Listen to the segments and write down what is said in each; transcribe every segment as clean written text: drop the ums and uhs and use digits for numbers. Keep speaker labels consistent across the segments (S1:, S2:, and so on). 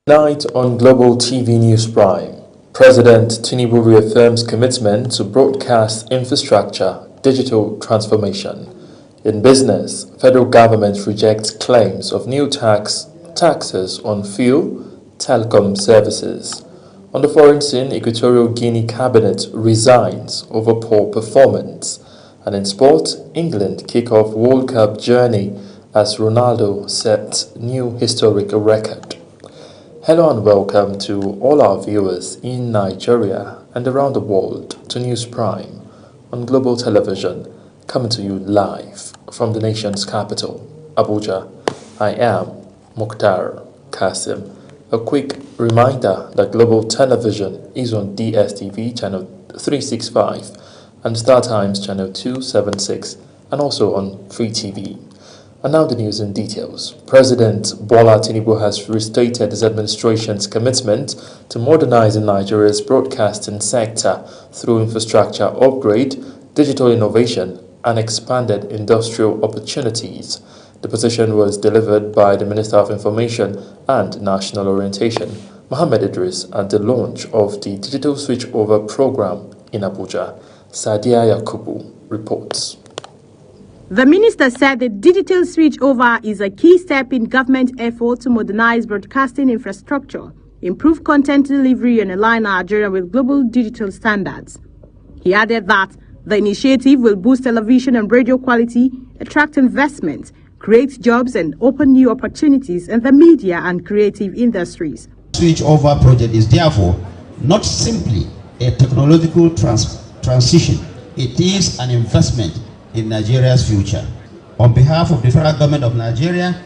S1: Night on Global TV News Prime. President Tinubu reaffirms commitment to broadcast infrastructure, digital transformation. In business, federal government rejects claims of new taxes on fuel, telecom services. On the foreign scene, Equatorial Guinea cabinet resigns over poor performance. And in sport, England kick off World Cup journey as Ronaldo sets new historic record. Hello and welcome to all our viewers in Nigeria and around the world to News Prime on Global Television, coming to you live from the nation's capital, Abuja. I am Mukhtar Kasim. A quick reminder that Global Television is on DSTV channel 365 and StarTimes channel 276 and also on Free TV. And now the news in details. President Bola Tinubu has restated his administration's commitment to modernizing Nigeria's broadcasting sector through infrastructure upgrade, digital innovation, and expanded industrial opportunities. The position was delivered by the Minister of Information and National Orientation, Mohammed Idris, at the launch of the Digital Switchover Program in Abuja. Sadia Yakubu reports.
S2: The minister said the digital switchover is a key step in government effort to modernize broadcasting infrastructure, improve content delivery, and align Nigeria with global digital standards. He added that the initiative will boost television and radio quality, attract investment, create jobs, and open new opportunities in the media and creative industries.
S3: Switchover project is therefore not simply a technological transition. It is an investment in Nigeria's future. On behalf of the federal government of Nigeria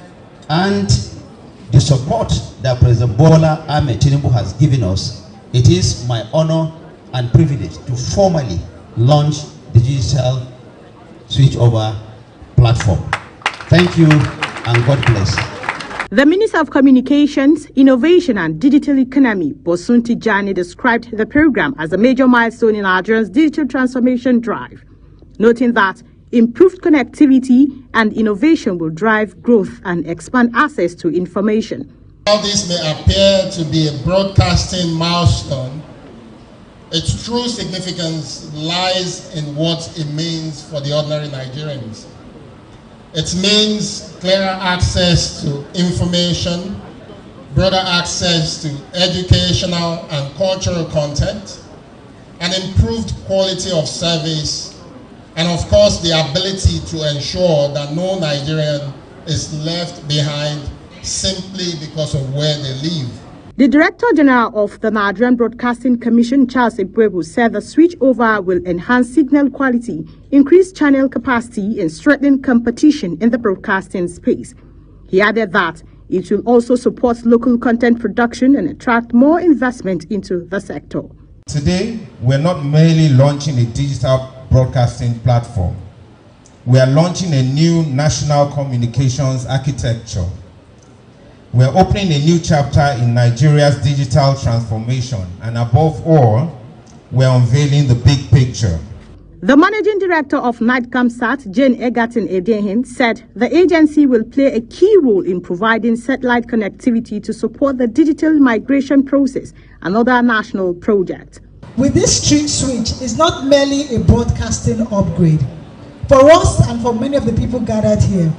S3: and the support that President Bola Ahmed Tinubu has given us, it is my honor and privilege to formally launch the digital switchover platform. Thank you and God bless.
S2: The Minister of Communications, Innovation and Digital Economy, Bosun Tijani, described the program as a major milestone in Nigeria's digital transformation drive, noting that improved connectivity and innovation will drive growth and expand access to information.
S4: While this may appear to be a broadcasting milestone, its true significance lies in what it means for the ordinary Nigerians. It means clearer access to information, broader access to educational and cultural content, an improved quality of service, and of course the ability to ensure that no Nigerian is left behind simply because of where they live.
S2: The Director General of the Nigerian Broadcasting Commission, Charles Ibuebu, said the switchover will enhance signal quality, increase channel capacity, and strengthen competition in the broadcasting space. He added that it will also support local content production and attract more investment into the sector.
S5: Today, we're not merely launching a digital broadcasting platform. We are launching a new national communications architecture. We're opening a new chapter in Nigeria's digital transformation, and above all, we're unveiling the big picture.
S2: The Managing Director of NIGCAMSAT, Jane Egerton Edehin, said the agency will play a key role in providing satellite connectivity to support the digital migration process and other national projects.
S6: With this street switch, it's not merely a broadcasting upgrade. For us and for many of the people gathered here,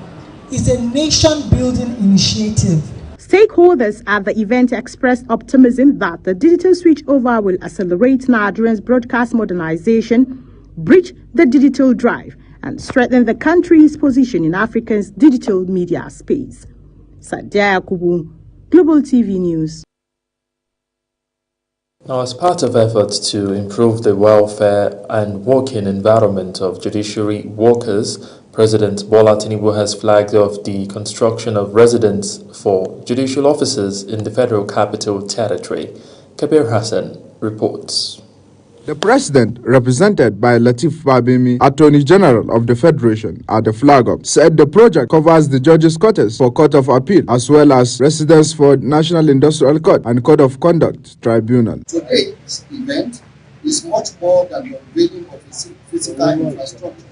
S6: it's a nation-building initiative.
S2: Stakeholders at the event expressed optimism that the digital switchover will accelerate Nigeria's broadcast modernization, bridge the digital drive, and strengthen the country's position in Africa's digital media space. Sadia Yakubu, Global TV News.
S1: Now, as part of efforts to improve the welfare and working environment of judiciary workers, President Bola Tinubu has flagged off the construction of residence for judicial officers in the Federal Capital Territory. Kabir Hassan reports.
S7: The president, represented by Lateef Fagbemi, Attorney General of the Federation, at the flag-up, said the project covers the judges' quarters for Court of Appeal, as well as residence for National Industrial Court and Code of Conduct Tribunal.
S8: Today's event is much more than the unveiling of a physical infrastructure.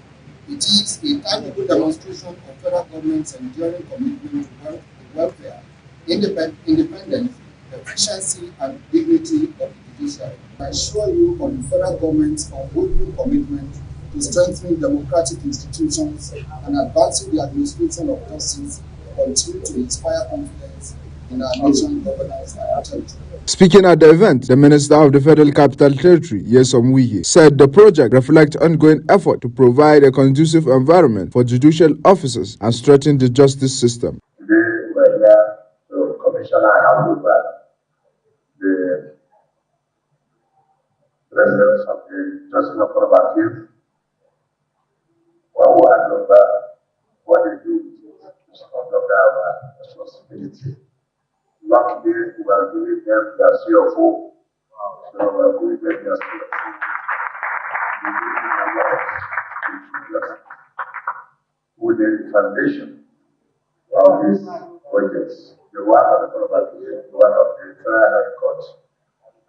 S8: It is a tangible demonstration of federal government's enduring commitment to welfare, independence, the efficiency and dignity of the judiciary. I assure you on the federal government's unwavering commitment to strengthening democratic institutions and advancing the administration of justice continue to inspire confidence in our nation's governance and territory.
S7: Speaking at the event, the Minister of the Federal Capital Territory, Nyesom Wike, said the project reflects ongoing effort to provide a conducive environment for judicial officers and strengthen the justice system.
S9: Today, we are here to commission and hand over the residents of the Justice of Appeal. While we hand over what they do is under our responsibility. Luckily, we are giving them their CFO, so we are giving them their CFO. With the foundation of these projects, the one of the property, the one of the Federal High Court,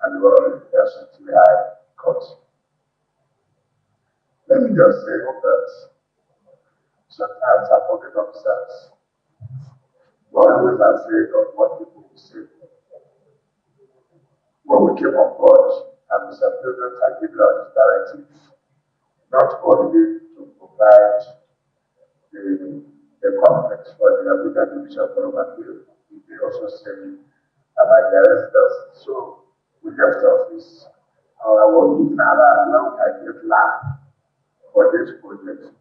S9: and the one of the National High Court. Let me just say that sometimes our public officers were always afraid of what people will say. When we came on board, and Mr. President had given out this directive, not only to provide the complex for the Abuja Division of Appeal, they also said about the residents. So we left office. I was looking at how I get lab for this project.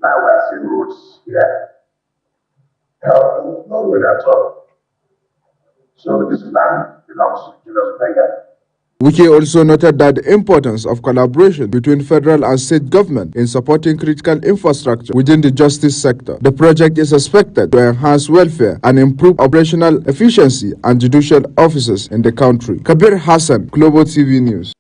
S9: Now I see roads here. No road at all. So this land belongs to Julius Berger.
S7: Wike also noted that the importance of collaboration between federal and state government in supporting critical infrastructure within the justice sector. The project is expected to enhance welfare and improve operational efficiency and judicial officers in the country. Kabir Hassan, Global TV News.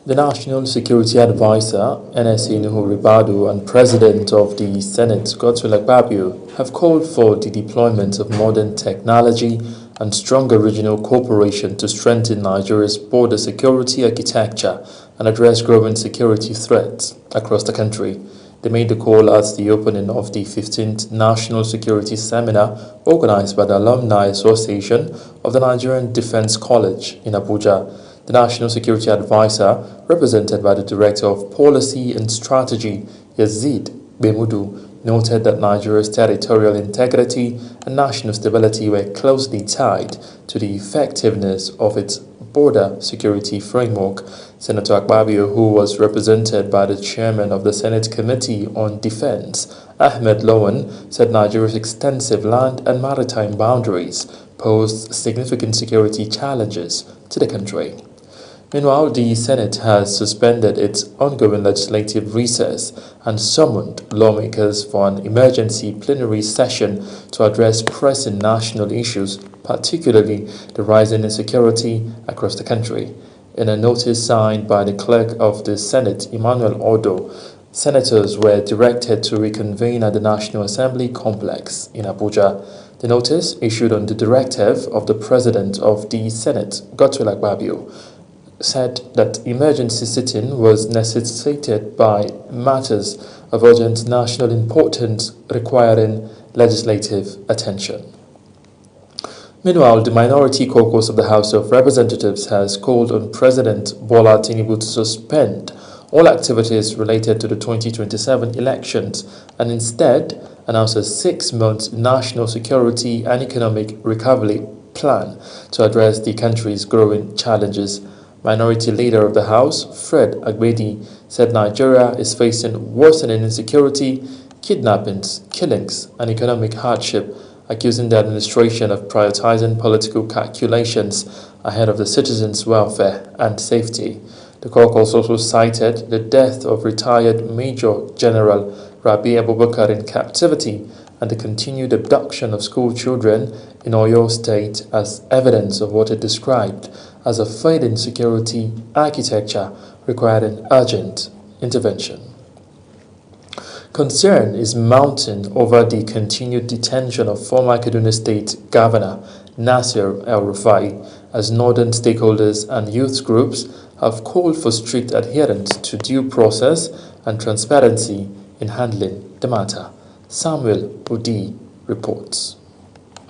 S1: The National Security Advisor, NSA Nuhu Ribadu, and President of the Senate, Godswill Akpabio, have called for the deployment of modern technology and stronger regional cooperation to strengthen Nigeria's border security architecture and address growing security threats across the country. They made the call at the opening of the 15th National Security Seminar organized by the Alumni Association of the Nigerian Defense College in Abuja. The National Security Advisor, represented by the Director of Policy and Strategy, Yazid Bemudu, noted that Nigeria's territorial integrity and national stability were closely tied to the effectiveness of its border security framework. Senator Akpabio, who was represented by the Chairman of the Senate Committee on Defense, Ahmed Lawan, said Nigeria's extensive land and maritime boundaries posed significant security challenges to the country. Meanwhile, the Senate has suspended its ongoing legislative recess and summoned lawmakers for an emergency plenary session to address pressing national issues, particularly the rising insecurity across the country. In a notice signed by the Clerk of the Senate, Emmanuel Odo, senators were directed to reconvene at the National Assembly complex in Abuja. The notice, issued on the directive of the President of the Senate, Godswill Akpabio, said that emergency sitting was necessitated by matters of urgent national importance requiring legislative attention. Meanwhile, the Minority Caucus of the House of Representatives has called on President Bola Tinubu to suspend all activities related to the 2027 elections and instead announce a 6-month national security and economic recovery plan to address the country's growing challenges. Minority Leader of the House, Fred Agbedi, said Nigeria is facing worsening insecurity, kidnappings, killings, and economic hardship, accusing the administration of prioritizing political calculations ahead of the citizens' welfare and safety. The caucus also cited the death of retired Major General Rabi Abubakar in captivity and the continued abduction of school children in Oyo State as evidence of what it described as a failing security architecture requiring urgent intervention. Concern is mounting over the continued detention of former Kaduna State Governor Nasir El-Rufai, as northern stakeholders and youth groups have called for strict adherence to due process and transparency in handling the matter. Samuel Odi reports.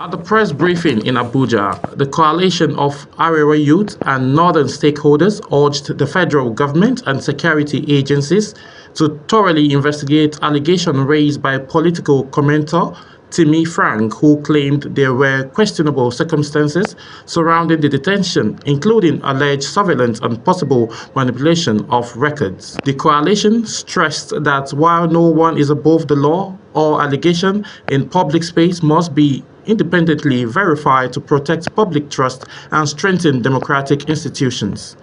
S10: At the press briefing in Abuja, the coalition of Arewa youth and northern stakeholders urged the federal government and security agencies to thoroughly investigate allegations raised by political commentator Timmy Frank, who claimed there were questionable circumstances surrounding the detention, including alleged surveillance and possible manipulation of records. The coalition stressed that while no one is above the law, all allegation in public space must be independently verified to protect public trust and strengthen democratic institutions.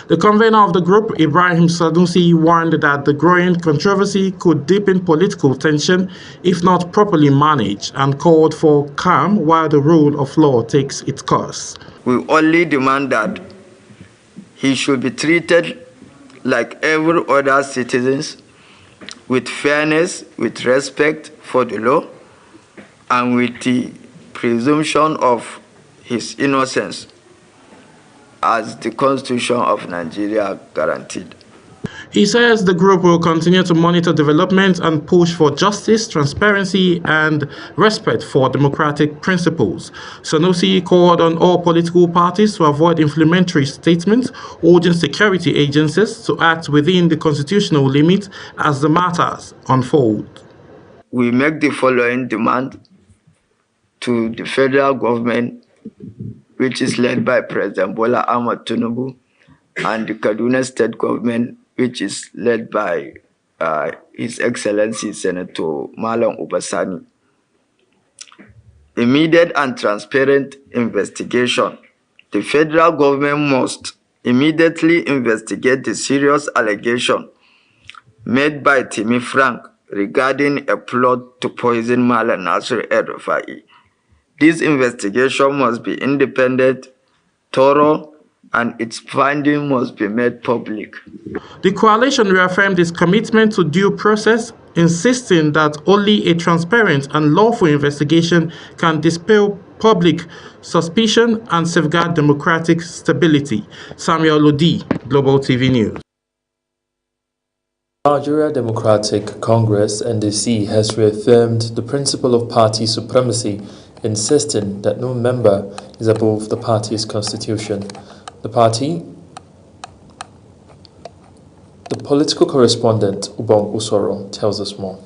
S10: The convener of the group, Ibrahim Sanusi, warned that the growing controversy could deepen political tension if not properly managed, and called for calm while the rule of law takes its course.
S11: We only demand that he should be treated like every other citizens, with fairness, with respect for the law, and with the presumption of his innocence, as the Constitution of Nigeria guaranteed.
S10: He says the group will continue to monitor developments and push for justice, transparency, and respect for democratic principles. Sanusi called on all political parties to avoid inflammatory statements, urging security agencies to act within the constitutional limits as the matters unfold.
S11: We make the following demand to the federal government, which is led by President Bola Ahmed Tinubu, and the Kaduna State government, which is led by His Excellency Senator Malam Obasani. Immediate and transparent investigation. The federal government must immediately investigate the serious allegation made by Timmy Frank regarding a plot to poison Malam Nasir El-Rufai. This investigation must be independent, thorough, and its findings must be made public.
S10: The coalition reaffirmed its commitment to due process, insisting that only a transparent and lawful investigation can dispel public suspicion and safeguard democratic stability. Samuel Lodi, Global TV News.
S1: Nigeria Democratic Congress (NDC) has reaffirmed the principle of party supremacy, insisting that no member is above the party's constitution. The political correspondent Ubong Usoro tells us more.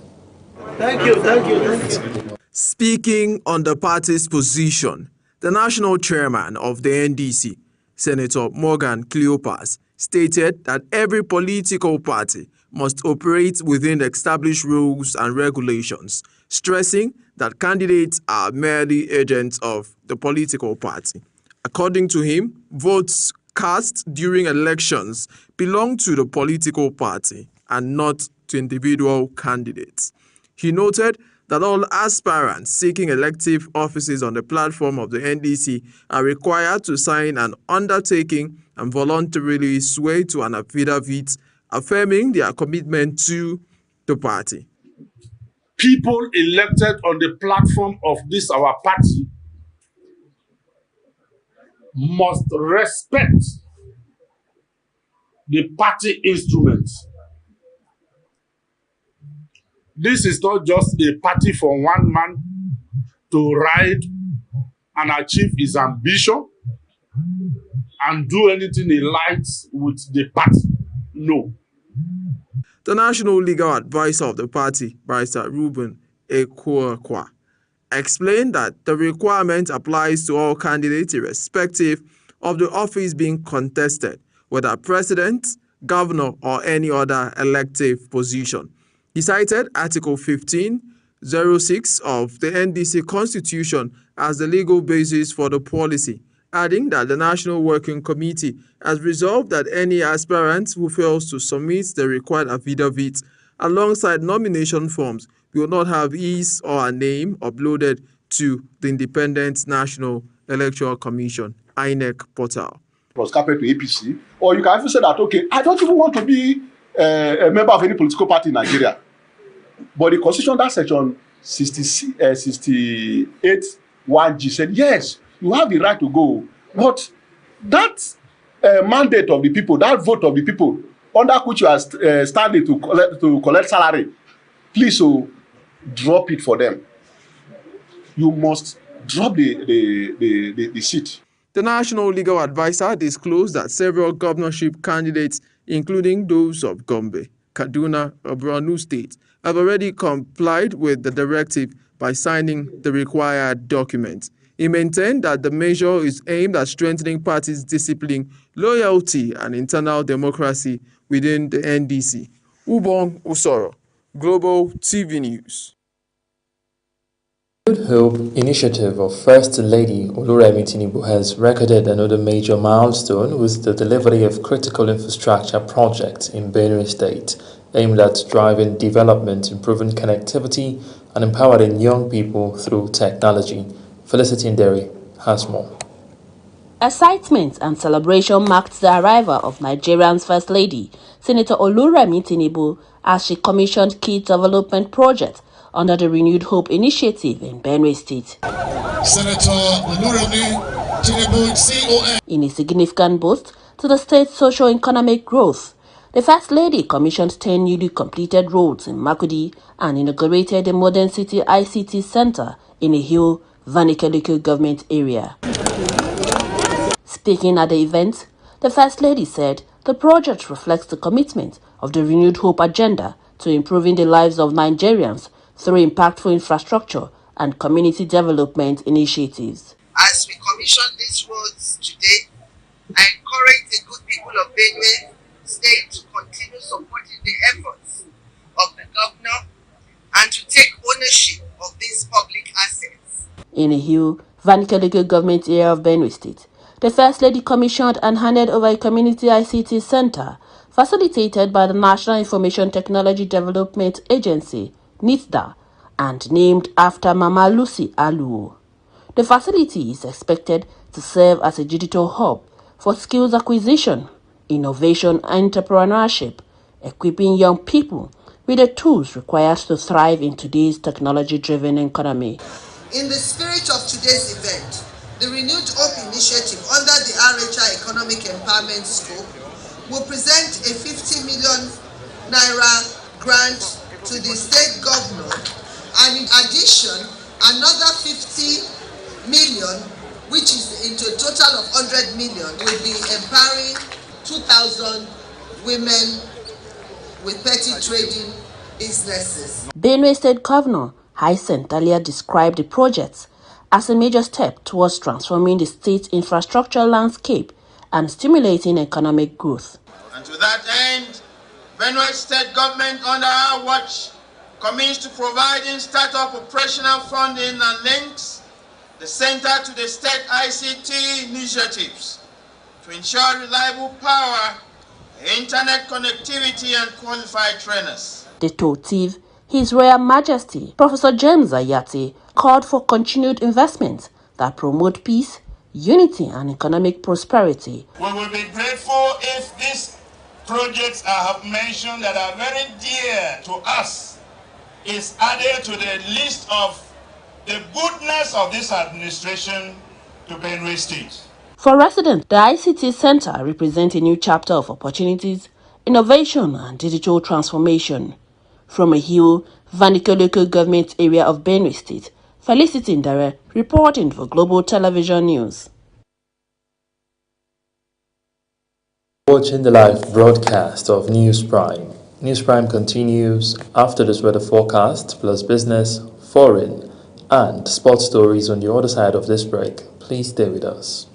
S12: Thank you. Speaking on the party's position, the national chairman of the NDC, Senator Morgan Cleopas, stated that every political party must operate within the established rules and regulations, stressing that candidates are merely agents of the political party. According to him, votes cast during elections belong to the political party and not to individual candidates. He noted that all aspirants seeking elective offices on the platform of the NDC are required to sign an undertaking and voluntarily swear to an affidavit affirming their commitment to the party.
S13: People elected on the platform of this our party must respect the party instruments. This is not just a party for one man to ride and achieve his ambition and do anything he likes with the party. No.
S12: The National Legal Advisor of the party, Barrister Reuben Ekwokwa, explained that the requirement applies to all candidates irrespective of the office being contested, whether president, governor, or any other elective position. He cited Article 15(06) of the NDC Constitution as the legal basis for the policy, adding that the National Working Committee has resolved that any aspirant who fails to submit the required affidavit alongside nomination forms will not have his or her name uploaded to the Independent National Electoral Commission, INEC portal.
S14: Was captured to APC, or you can even say that, okay, I don't even want to be a member of any political party in Nigeria. But the Constitution, that section 68(1)G said, yes, you have the right to go. But that mandate of the people, that vote of the people, under which you are standing to collect salary, please drop it for them. You must drop the seat.
S12: The National Legal Advisor disclosed that several governorship candidates, including those of Gombe, Kaduna, or Borno State, have already complied with the directive by signing the required documents. He maintained that the measure is aimed at strengthening parties' discipline, loyalty, and internal democracy within the NDC. Ubong Usoro, Global TV News.
S1: Good Hope initiative of First Lady Oluremi Tinubu has recorded another major milestone with the delivery of critical infrastructure projects in Benue State, aimed at driving development, improving connectivity, and empowering young people through technology. Felicity Nderi has more.
S15: Excitement and celebration marked the arrival of Nigeria's First Lady, Senator Oluremi Tinubu, as she commissioned key development projects under the Renewed Hope initiative in Benue State.
S4: Senator Oluremi Tinubu, CON.
S15: In a significant boost to the state's socio-economic growth, the First Lady commissioned 10 newly completed roads in Makurdi and inaugurated a modern city ICT center in a hill Vanike government area. Speaking at the event, the First Lady said the project reflects the commitment of the Renewed Hope agenda to improving the lives of Nigerians through impactful infrastructure and community development initiatives.
S16: As we commission these roads today, I encourage the good people of Benue State to continue supporting the efforts of the governor and to take ownership of these public assets.
S15: In a hill Vanike government area of Benue State, the First Lady commissioned and handed over a community ICT center facilitated by the National Information Technology Development Agency, NITDA, and named after Mama Lucy Aluo. The facility is expected to serve as a digital hub for skills acquisition, innovation and entrepreneurship, equipping young people with the tools required to thrive in today's technology-driven economy.
S16: In the spirit of today's event, the Renewed Hope initiative under the RHI Economic Empowerment Scope will present a 50 million naira grant to the state governor, and in addition, another 50 million, which is into a total of 100 million, will be empowering 2,000 women with petty trading businesses.
S15: Benue State Governor Hyacinth Dalia described the projects as a major step towards transforming the state's infrastructure landscape and stimulating economic growth.
S17: And to that end, Benue State government under our watch commits to providing startup operational funding and links the center to the state ICT initiatives to ensure reliable power, internet connectivity, and qualified trainers.
S15: The Totiv, His Royal Majesty Professor James Ayati, called for continued investments that promote peace, unity, and economic prosperity.
S17: We will be grateful if these projects I have mentioned that are very dear to us is added to the list of the goodness of this administration to Benue State.
S15: For residents, the ICT Center represents a new chapter of opportunities, innovation, and digital transformation. From a hill Vanike government area of Benue State, Felicity Ndere reporting for Global Television News.
S1: Watching the live broadcast of News Prime. News Prime continues after this weather forecast, plus business, foreign, and sports stories on the other side of this break. Please stay with us.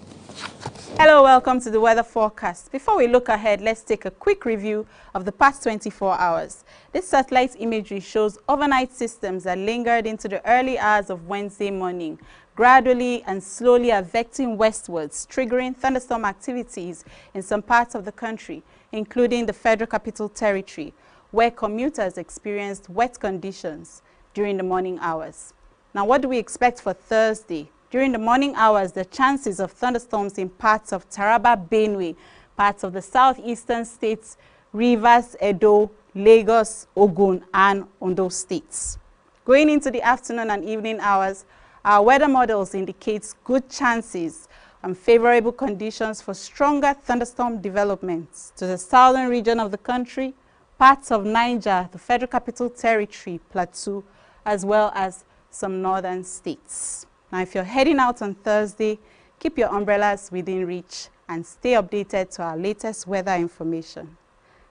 S2: Hello, welcome to the weather forecast. Before we look ahead, let's take a quick review of the past 24 hours. This satellite imagery shows overnight systems that lingered into the early hours of Wednesday morning, gradually and slowly advancing westwards, triggering thunderstorm activities in some parts of the country, including the Federal Capital Territory, where commuters experienced wet conditions during the morning hours. Now, what do we expect for Thursday? During the morning hours, the chances of thunderstorms in parts of Taraba, Benue, parts of the southeastern states, Rivers, Edo, Lagos, Ogun, and Ondo states. Going into the afternoon and evening hours, our weather models indicate good chances and favorable conditions for stronger thunderstorm developments to the southern region of the country, parts of Niger, the Federal Capital Territory, Plateau, as well as some northern states.
S18: Now, if you're heading out on Thursday, keep your umbrellas within reach and stay updated to our latest weather information.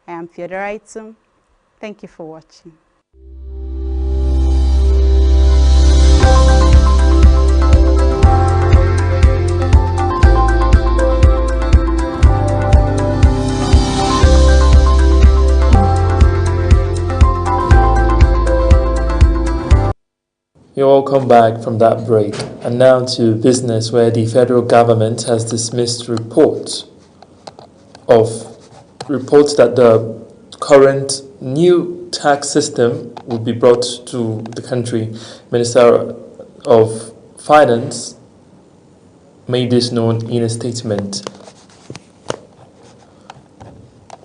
S18: I am Theodora Itum. Thank you for watching.
S1: You're welcome back from that break. And now to business, where the federal government has dismissed reports that the current new tax system will be brought to the country. Minister of Finance made this known in a statement.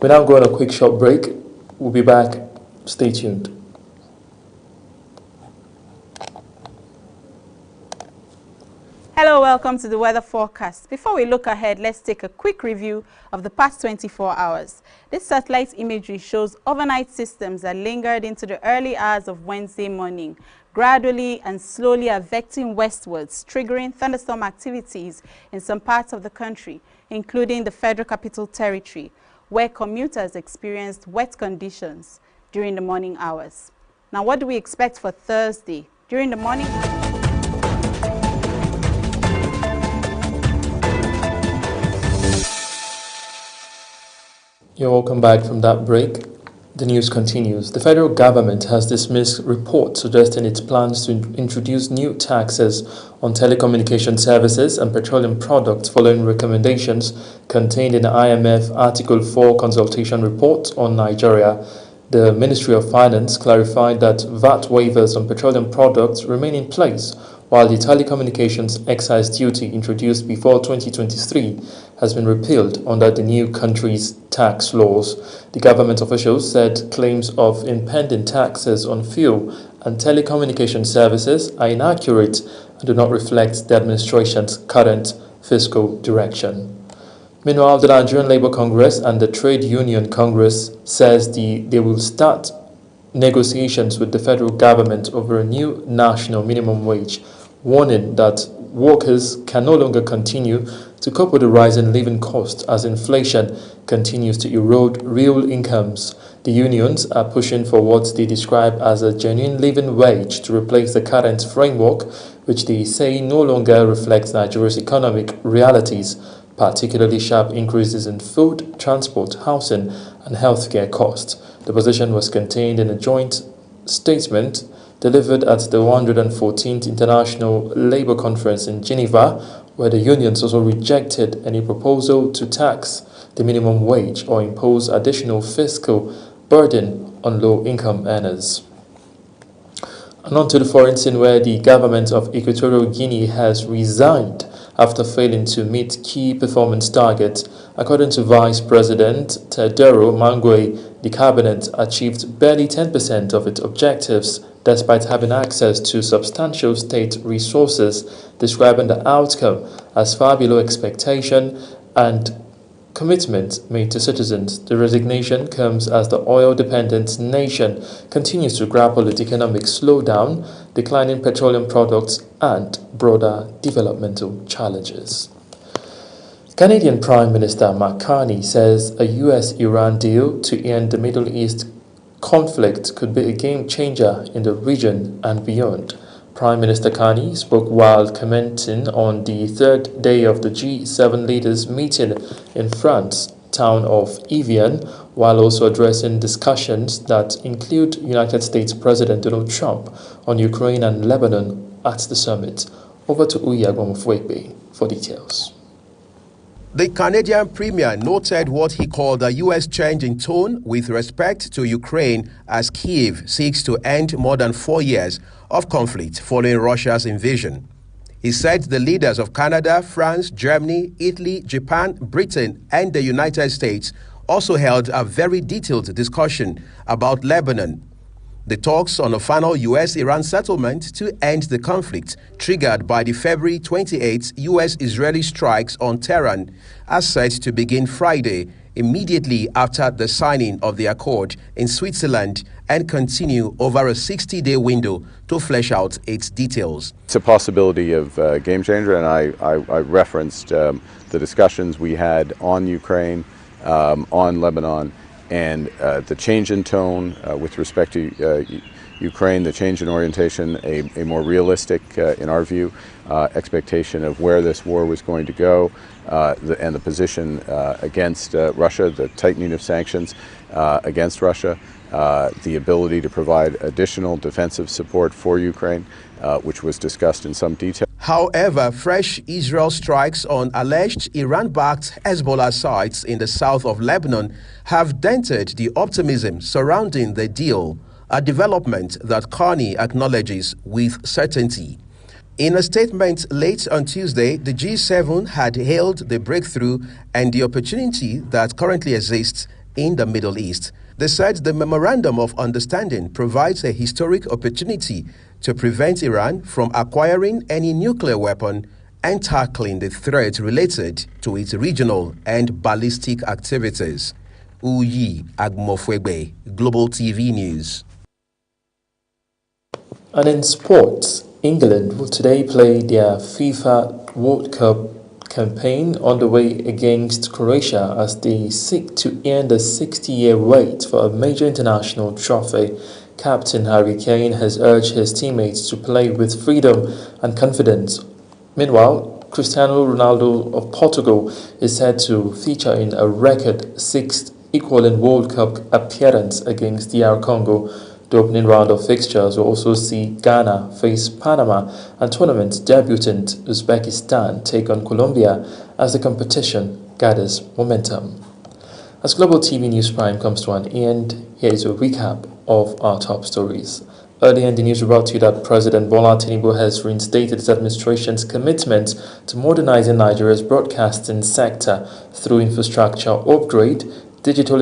S1: We're now going on a quick short break. We'll be back. Stay tuned.
S18: Hello, welcome to the weather forecast. Before we look ahead, let's take a quick review of the past 24 hours. This satellite imagery shows overnight systems that lingered into the early hours of Wednesday morning, gradually and slowly advancing westwards, triggering thunderstorm activities in some parts of the country, including the Federal Capital Territory, where commuters experienced wet conditions during the morning hours. Now, what do we expect for Thursday? During the morning,
S1: You're welcome back from that break. The news continues. The federal government has dismissed reports suggesting its plans to introduce new taxes on telecommunication services and petroleum products following recommendations contained in the IMF Article 4 consultation report on Nigeria. The Ministry of Finance clarified that VAT waivers on petroleum products remain in place, while the telecommunications excise duty introduced before 2023 has been repealed under the new country's tax laws. The government officials said claims of impending taxes on fuel and telecommunication services are inaccurate and do not reflect the administration's current fiscal direction. Meanwhile, the Nigerian Labour Congress and the Trade Union Congress says they will start negotiations with the federal government over a new national minimum wage, warning that workers can no longer continue to cope with the rising living costs as inflation continues to erode real incomes. The unions are pushing for what they describe as a genuine living wage to replace the current framework, which they say no longer reflects Nigeria's economic realities, particularly sharp increases in food, transport, housing, and healthcare costs. The position was contained in a joint statement delivered at the 114th International Labour Conference in Geneva, where the unions also rejected any proposal to tax the minimum wage or impose additional fiscal burden on low-income earners. And on to the foreign scene, where the government of Equatorial Guinea has resigned after failing to meet key performance targets. According to Vice President Teodoro Mangwe, the cabinet achieved barely 10% of its objectives despite having access to substantial state resources, describing the outcome as far below expectation and commitment made to citizens. The resignation comes as the oil-dependent nation continues to grapple with economic slowdown, declining petroleum products, and broader developmental challenges. Canadian Prime Minister Mark Carney says a US-Iran deal to end the Middle East conflict could be a game changer in the region and beyond. Prime Minister Carney spoke while commenting on the third day of the G7 leaders meeting in France town of Evian, while also addressing discussions that include United States President Donald Trump on Ukraine and Lebanon at the summit. Over to Uyagwam Fwekbe for details.
S19: The Canadian Premier noted what he called a U.S. change in tone with respect to Ukraine as Kyiv seeks to end more than 4 years of conflict following Russia's invasion. He said the leaders of Canada, France, Germany, Italy, Japan, Britain, and the United States also held a very detailed discussion about Lebanon. The talks on a final U.S.-Iran settlement to end the conflict, triggered by the February 28 U.S.-Israeli strikes on Tehran, are set to begin Friday immediately after the signing of the accord in Switzerland and continue over a 60-day window to flesh out its details.
S20: It's a possibility of game changer, and I referenced the discussions we had on Ukraine, on Lebanon, and the change in tone with respect to Ukraine, the change in orientation, a more realistic, in our view, expectation of where this war was going to go, and the position against Russia, the tightening of sanctions against Russia, the ability to provide additional defensive support for Ukraine, which was discussed in some detail.
S19: However, fresh Israel strikes on alleged Iran-backed Hezbollah sites in the south of Lebanon have dented the optimism surrounding the deal, a development that Carney acknowledges with certainty. In a statement late on Tuesday, the G7 had hailed the breakthrough and the opportunity that currently exists in the Middle East. They said the Memorandum of Understanding provides a historic opportunity to prevent Iran from acquiring any nuclear weapon and tackling the threat related to its regional and ballistic activities. Uyi Agmofwegbe, Global TV News.
S1: And in sports, England will today play their FIFA World Cup campaign on the way against Croatia as they seek to end the 60-year wait for a major international trophy. Captain Harry Kane has urged his teammates to play with freedom and confidence. Meanwhile, Cristiano Ronaldo of Portugal is said to feature in a record 6th equaling World Cup appearance against DR Congo. The opening round of fixtures will also see Ghana face Panama and tournament debutant Uzbekistan take on Colombia as the competition gathers momentum. As Global TV News Prime comes to an end, here is a recap of our top stories. Earlier in the news, we brought to you that President Bola Tinubu has reinstated his administration's commitment to modernizing Nigeria's broadcasting sector through infrastructure upgrade, digital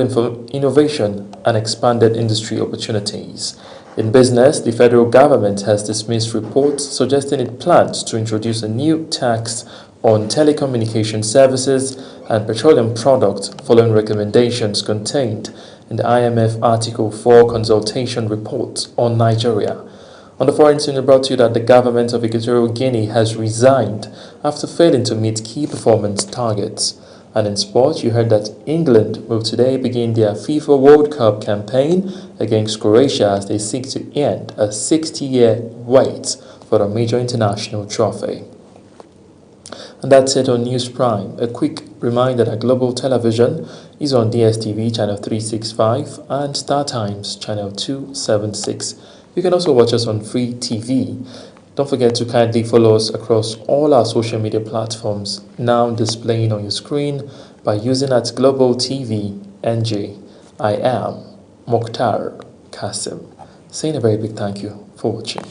S1: innovation, and expanded industry opportunities. In business, the federal government has dismissed reports suggesting it plans to introduce a new tax on telecommunication services and petroleum products following recommendations contained in the IMF Article 4 consultation report on Nigeria. On the foreign scene, we brought to you that the government of Equatorial Guinea has resigned after failing to meet key performance targets. And in sport, you heard that England will today begin their FIFA World Cup campaign against Croatia as they seek to end a 60-year wait for a major international trophy. And that's it on News Prime. A quick reminder that Global Television is on DSTV channel 365 and StarTimes channel 276. You can also watch us on Free TV. Don't forget to kindly follow us across all our social media platforms now displaying on your screen by using @Global TV NJ. I am Mokhtar Kasim, saying a very big thank you for watching.